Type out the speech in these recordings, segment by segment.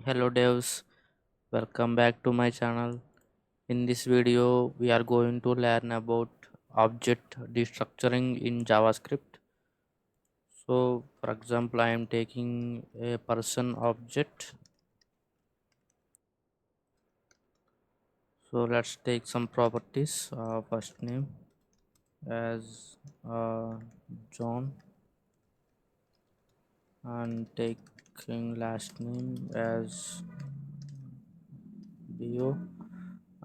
Hello devs, welcome back to my channel. In this video, we are going to learn about object destructuring in JavaScript. So, for example, I am taking a person object. So, let's take some properties. First name as John, and taking last name as Dio,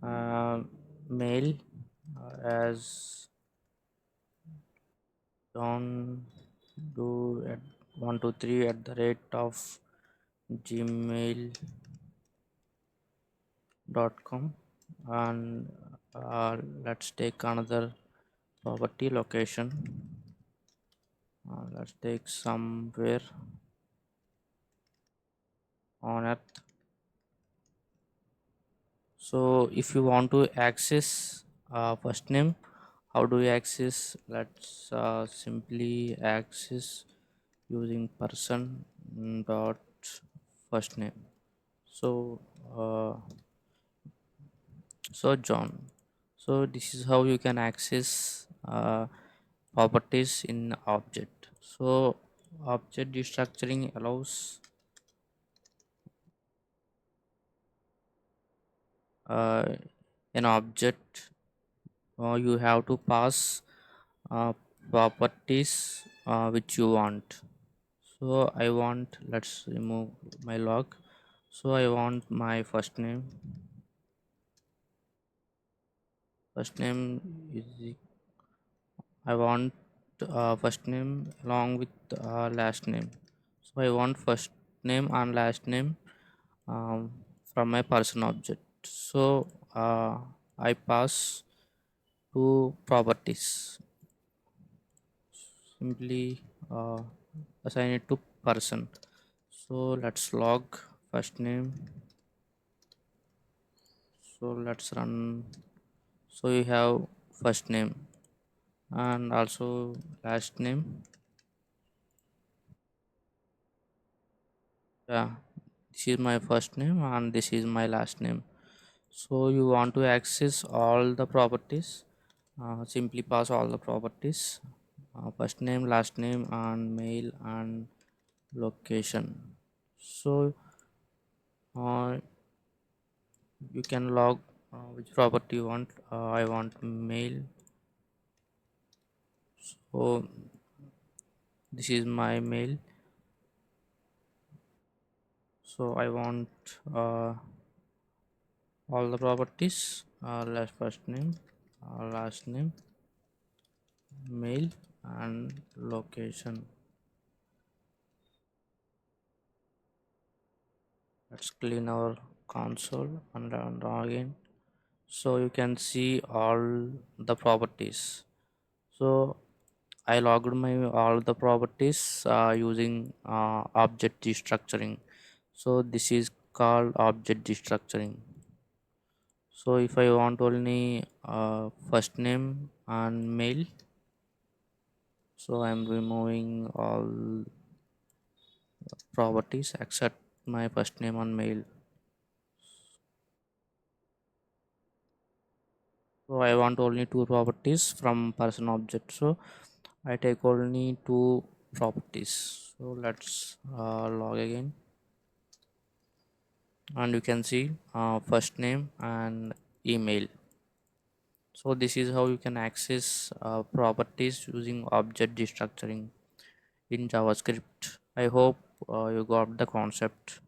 uh, male as John do at 123 at the rate of gmail.com, and let's take another property location. Let's take somewhere on earth. So if you want to access first name, how do you access? Let's simply access using person dot first name. So uh, John, so this is how you can access properties in object. So object destructuring allows uh, an object, you have to pass uh, properties which you want. So I want, let's remove my log. So I want my first name is, I want first name along with last name. So I want first name and last name from my person object. So I pass two properties. Simply assign it to person. So let's log first name. So let's run. So you have first name and also last name. Yeah, this is my first name and this is my last name. So you want to access all the properties, simply pass all the properties, first name, last name, and mail and location. So uh, you can log which property you want. I want mail. So this is my mail. So I want all the properties, last first name, last name, mail, and location. Let's clean our console and log in. So you can see all the properties. So I logged my all the properties using object destructuring. So this is called object destructuring. So if I want only first name and mail, so I'm removing all properties except my first name and mail. So I want only two properties from person object. So I take only two properties. So let's log again, and you can see first name and email. So this is how you can access properties using object destructuring in JavaScript. I hope you got the concept.